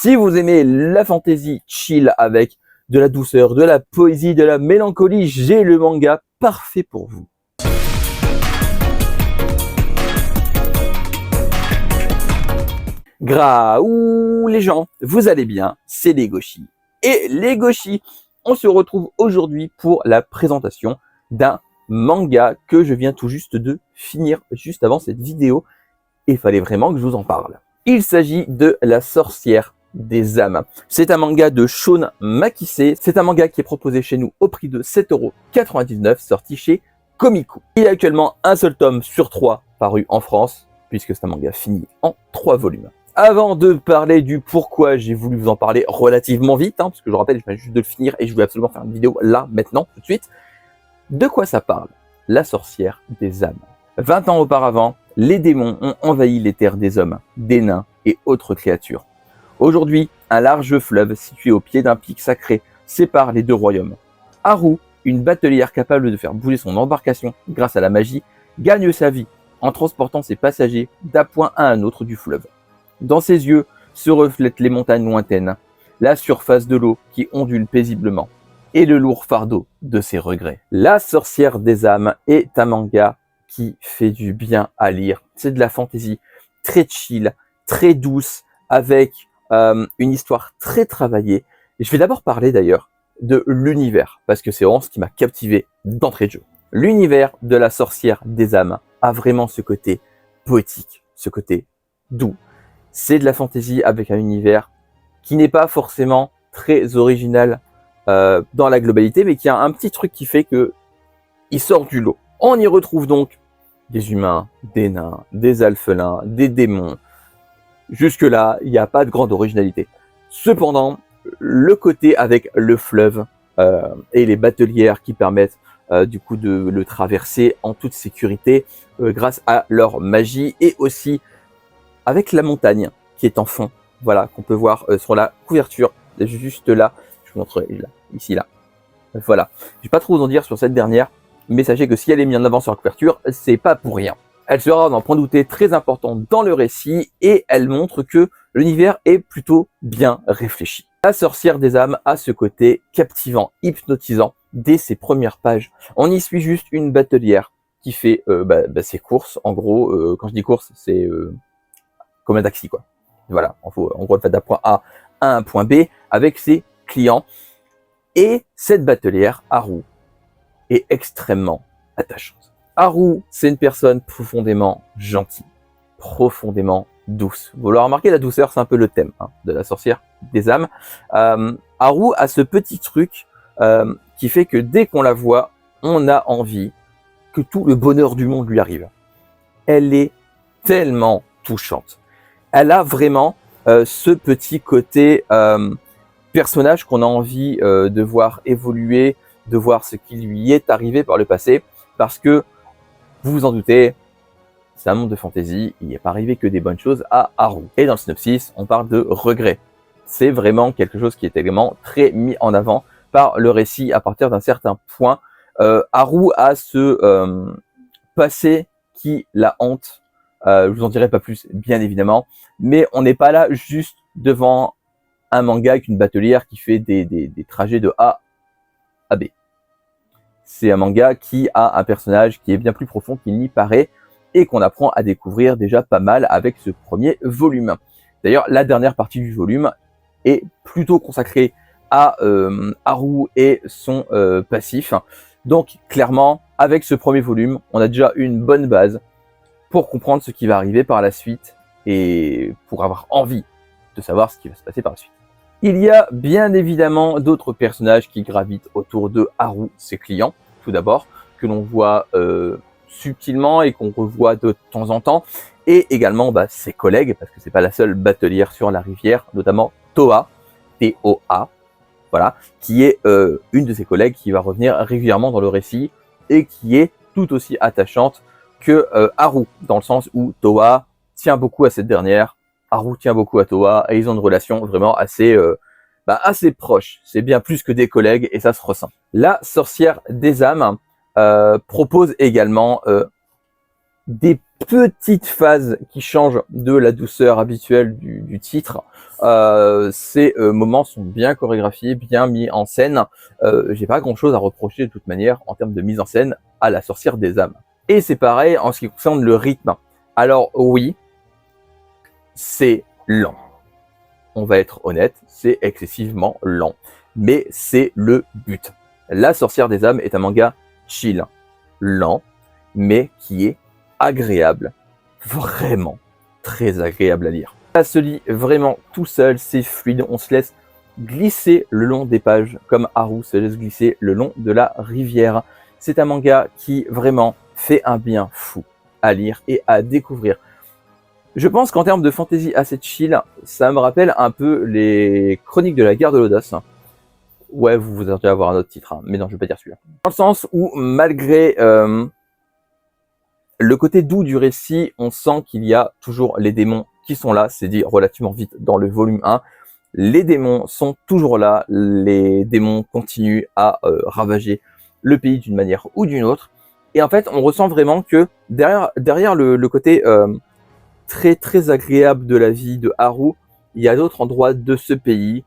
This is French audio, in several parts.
Si vous aimez la fantasy chill avec de la douceur, de la poésie, de la mélancolie, j'ai le manga parfait pour vous. Graouh les gens, vous allez bien, c'est les Goshi. Et les Goshi, on se retrouve aujourd'hui pour la présentation d'un manga que je viens tout juste de finir juste avant cette vidéo. Et il fallait vraiment que je vous en parle. Il s'agit de La Sorcière des âmes. C'est un manga de Shon Makise. C'est un manga qui est proposé chez nous au prix de 7,99 €, sorti chez Komiku. Il y a actuellement un seul tome sur 3 paru en France, puisque c'est un manga fini en 3 volumes. Avant de parler du pourquoi j'ai voulu vous en parler relativement vite, parce que je rappelle, je viens juste de le finir et je voulais absolument faire une vidéo là, maintenant, tout de suite. De quoi ça parle? La Sorcière des âmes. 20 ans auparavant, les démons ont envahi les terres des hommes, des nains et autres créatures. Aujourd'hui, un large fleuve situé au pied d'un pic sacré sépare les deux royaumes. Haru, une batelière capable de faire bouger son embarcation grâce à la magie, gagne sa vie en transportant ses passagers d'un point à un autre du fleuve. Dans ses yeux se reflètent les montagnes lointaines, la surface de l'eau qui ondule paisiblement et le lourd fardeau de ses regrets. La Sorcière des âmes est un manga qui fait du bien à lire. C'est de la fantaisie très chill, très douce, avec une histoire très travaillée. Et je vais d'abord parler d'ailleurs de l'univers, parce que c'est vraiment ce qui m'a captivé d'entrée de jeu. L'univers de La Sorcière des âmes a vraiment ce côté poétique, ce côté doux. C'est de la fantaisie avec un univers qui n'est pas forcément très original dans la globalité, mais qui a un petit truc qui fait que il sort du lot. On y retrouve donc des humains, des nains, des alphelins, des démons. Jusque-là, il n'y a pas de grande originalité. Cependant, le côté avec le fleuve et les batelières qui permettent du coup de le traverser en toute sécurité grâce à leur magie, et aussi avec la montagne qui est en fond, voilà, qu'on peut voir sur la couverture, juste là. Je vous montrerai là, ici, là. Voilà. Je vais pas trop vous en dire sur cette dernière, mais sachez que si elle est mise en avant sur la couverture, c'est pas pour rien. Elle sera d'un point douté très important dans le récit et elle montre que l'univers est plutôt bien réfléchi. La Sorcière des âmes a ce côté captivant, hypnotisant dès ses premières pages. On y suit juste une batelière qui fait ses courses. En gros, quand je dis courses, c'est comme un taxi, quoi. Voilà, en gros, elle fait d'un point A à un point B avec ses clients. Et cette batelière, Haru, est extrêmement attachante. Haru, c'est une personne profondément gentille, profondément douce. Vous l'aurez remarqué, la douceur, c'est un peu le thème de La Sorcière des âmes. Haru a ce petit truc qui fait que dès qu'on la voit, on a envie que tout le bonheur du monde lui arrive. Elle est tellement touchante. Elle a vraiment ce petit côté personnage qu'on a envie de voir évoluer, de voir ce qui lui est arrivé par le passé, parce que, vous vous en doutez, c'est un monde de fantaisie, il n'y est pas arrivé que des bonnes choses à Haru. Et dans le synopsis, on parle de regret. C'est vraiment quelque chose qui est également très mis en avant par le récit à partir d'un certain point. Haru a ce passé qui la hante. Je vous en dirai pas plus, bien évidemment, mais on n'est pas là juste devant un manga avec une batelière qui fait des trajets de A à B. C'est un manga qui a un personnage qui est bien plus profond qu'il n'y paraît et qu'on apprend à découvrir déjà pas mal avec ce premier volume. D'ailleurs, la dernière partie du volume est plutôt consacrée à Haru et son passif. Donc, clairement, avec ce premier volume, on a déjà une bonne base pour comprendre ce qui va arriver par la suite et pour avoir envie de savoir ce qui va se passer par la suite. Il y a bien évidemment d'autres personnages qui gravitent autour de Haru, ses clients, tout d'abord, que l'on voit subtilement et qu'on revoit de temps en temps, et également ses collègues, parce que c'est pas la seule batelière sur la rivière, notamment Toa, T-O-A, voilà, qui est une de ses collègues qui va revenir régulièrement dans le récit et qui est tout aussi attachante que Haru, dans le sens où Toa tient beaucoup à cette dernière, Haru tient beaucoup à Toa, et ils ont une relation vraiment assez proche. C'est bien plus que des collègues et ça se ressent. La Sorcière des âmes propose également des petites phases qui changent de la douceur habituelle du titre. Ces moments sont bien chorégraphiés, bien mis en scène. J'ai pas grand chose à reprocher de toute manière en termes de mise en scène à La Sorcière des âmes. Et c'est pareil en ce qui concerne le rythme. Alors oui, c'est lent. On va être honnête, c'est excessivement lent. Mais c'est le but. La Sorcière des âmes est un manga chill, lent, mais qui est agréable. Vraiment très agréable à lire. Ça se lit vraiment tout seul, c'est fluide, on se laisse glisser le long des pages, comme Haru se laisse glisser le long de la rivière. C'est un manga qui vraiment fait un bien fou à lire et à découvrir. Je pense qu'en termes de fantasy assez chill, ça me rappelle un peu les Chroniques de la guerre de l'audace. Ouais, vous allez avoir un autre titre, hein, mais non, je vais pas dire celui-là. Dans le sens où, malgré le côté doux du récit, on sent qu'il y a toujours les démons qui sont là. C'est dit relativement vite dans le volume 1. Les démons sont toujours là. Les démons continuent à ravager le pays d'une manière ou d'une autre. Et en fait, on ressent vraiment que derrière le côté très agréable de la vie de Haru, il y a d'autres endroits de ce pays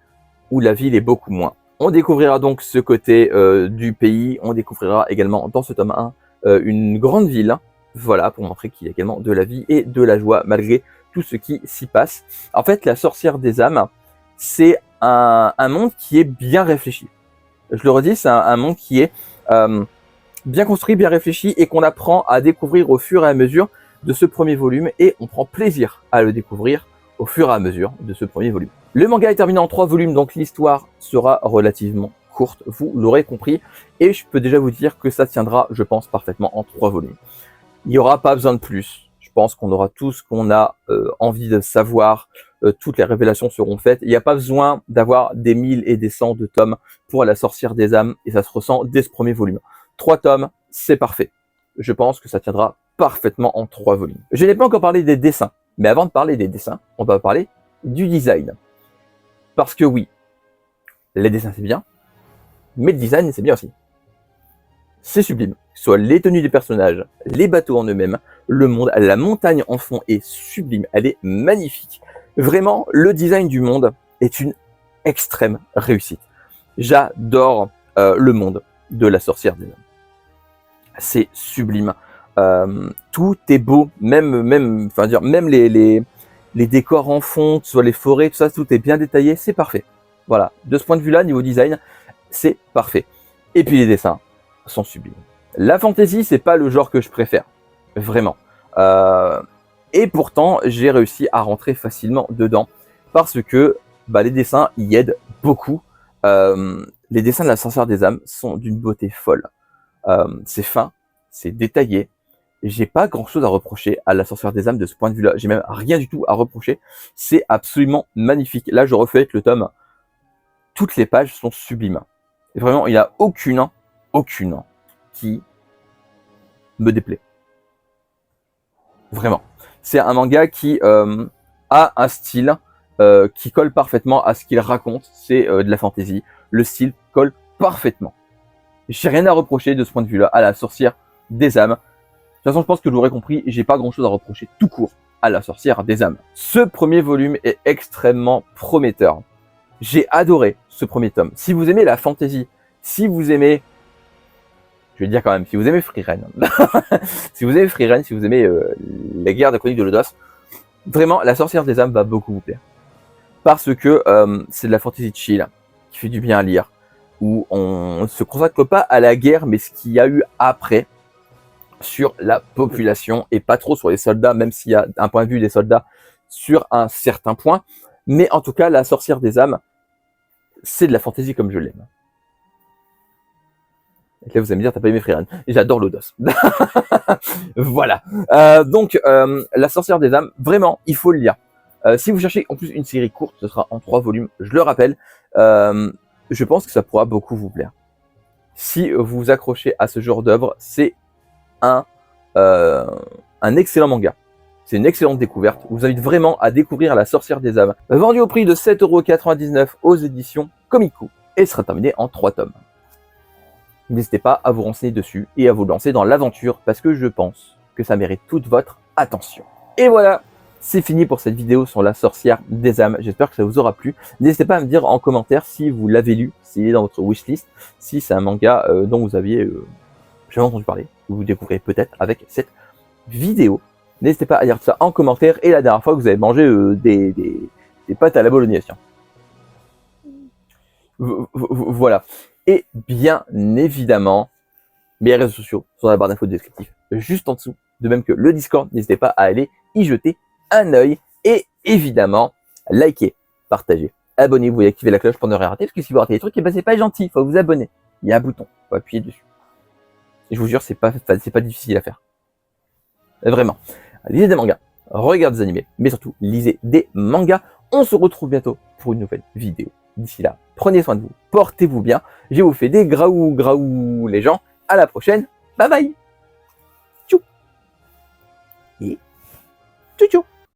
où la ville est beaucoup moins. On découvrira donc ce côté du pays. On découvrira également dans ce tome 1 une grande ville. Voilà, pour montrer qu'il y a également de la vie et de la joie malgré tout ce qui s'y passe. En fait, La Sorcière des âmes, c'est un monde qui est bien réfléchi. Je le redis, c'est un monde qui est bien construit, bien réfléchi et qu'on apprend à découvrir au fur et à mesure de ce premier volume et on prend plaisir à le découvrir au fur et à mesure de ce premier volume. Le manga est terminé en 3 volumes, donc l'histoire sera relativement courte, vous l'aurez compris, et je peux déjà vous dire que ça tiendra, je pense, parfaitement en 3 volumes. Il n'y aura pas besoin de plus. Je pense qu'on aura tout ce qu'on a envie de savoir. Toutes les révélations seront faites. Il n'y a pas besoin d'avoir des 1000 et des 100 de tomes pour La Sorcière des âmes. Et ça se ressent dès ce premier volume. 3 tomes, c'est parfait. Je pense que ça tiendra parfaitement en 3 volumes. Je n'ai pas encore parlé des dessins. Mais avant de parler des dessins, on va parler du design. Parce que oui, les dessins c'est bien. Mais le design c'est bien aussi. C'est sublime. Soit les tenues des personnages, les bateaux en eux-mêmes, le monde, la montagne en fond est sublime. Elle est magnifique. Vraiment, le design du monde est une extrême réussite. J'adore le monde de La Sorcière des âmes. C'est sublime. Tout est beau, même les décors en fond, que ce soit les forêts, tout ça, tout est bien détaillé. C'est parfait. Voilà. De ce point de vue-là, niveau design, c'est parfait. Et puis les dessins sont sublimes. La fantasy, c'est pas le genre que je préfère, vraiment. Et pourtant, j'ai réussi à rentrer facilement dedans parce que les dessins y aident beaucoup. Les dessins de La Sorcière des âmes sont d'une beauté folle. C'est fin, c'est détaillé. J'ai pas grand chose à reprocher à La Sorcière des âmes de ce point de vue-là. J'ai même rien du tout à reprocher. C'est absolument magnifique. Là, je refais avec le tome. Toutes les pages sont sublimes. Et vraiment, il n'y a aucune qui me déplaît. Vraiment. C'est un manga qui a un style qui colle parfaitement à ce qu'il raconte. C'est de la fantasy. Le style colle parfaitement. J'ai rien à reprocher de ce point de vue-là à La Sorcière des âmes. De toute façon, je pense que vous l'aurez compris, j'ai pas grand chose à reprocher tout court à La Sorcière des âmes. Ce premier volume est extrêmement prometteur. J'ai adoré ce premier tome. Si vous aimez la fantasy, si vous aimez, je vais dire quand même, si vous aimez Frieren, si vous aimez Frieren, si vous aimez la guerre des Chroniques de l'audace, vraiment, La Sorcière des âmes va beaucoup vous plaire. Parce que c'est de la fantasy chill, qui fait du bien à lire, où on ne se consacre pas à la guerre, mais ce qu'il y a eu après, sur la population, et pas trop sur les soldats, même s'il y a un point de vue des soldats sur un certain point. Mais en tout cas, La Sorcière des âmes, c'est de la fantasy comme je l'aime. Et là, vous allez me dire, t'as pas aimé Frieren. J'adore l'audace. Voilà. Donc, La Sorcière des âmes, vraiment, il faut le lire. Si vous cherchez en plus une série courte, ce sera en 3 volumes, je le rappelle. Je pense que ça pourra beaucoup vous plaire. Si vous vous accrochez à ce genre d'œuvre, c'est un excellent manga. C'est une excellente découverte. Je vous invite vraiment à découvrir La Sorcière des âmes. Vendu au prix de 7,99 € aux éditions Komiku. Et sera terminé en 3 tomes. N'hésitez pas à vous renseigner dessus et à vous lancer dans l'aventure parce que je pense que ça mérite toute votre attention. Et voilà, C'est fini pour cette vidéo sur la sorcière des âmes. J'espère que ça vous aura plu. N'hésitez pas à me dire en commentaire si vous l'avez lu, s'il est dans votre wishlist, si c'est un manga dont vous aviez jamais entendu parler, que vous découvrez peut-être avec cette vidéo. N'hésitez pas à dire ça en commentaire et la dernière fois que vous avez mangé des pâtes à la bolognaise. Voilà. Et bien évidemment, mes réseaux sociaux sont dans la barre d'infos descriptive, juste en dessous. De même que le Discord, n'hésitez pas à aller y jeter un œil. Et évidemment, likez, partagez, abonnez-vous et activez la cloche pour ne rien rater. Parce que si vous ratez des trucs, eh ben, c'est pas gentil, il faut vous abonner. Il y a un bouton, il faut appuyer dessus. Et je vous jure, c'est pas difficile à faire. Vraiment. Lisez des mangas, regardez des animés, mais surtout, lisez des mangas. On se retrouve bientôt pour une nouvelle vidéo. D'ici là, prenez soin de vous, portez-vous bien. Je vous fais des graou les gens. À la prochaine. Bye bye. Tchou. Et tchou tchou.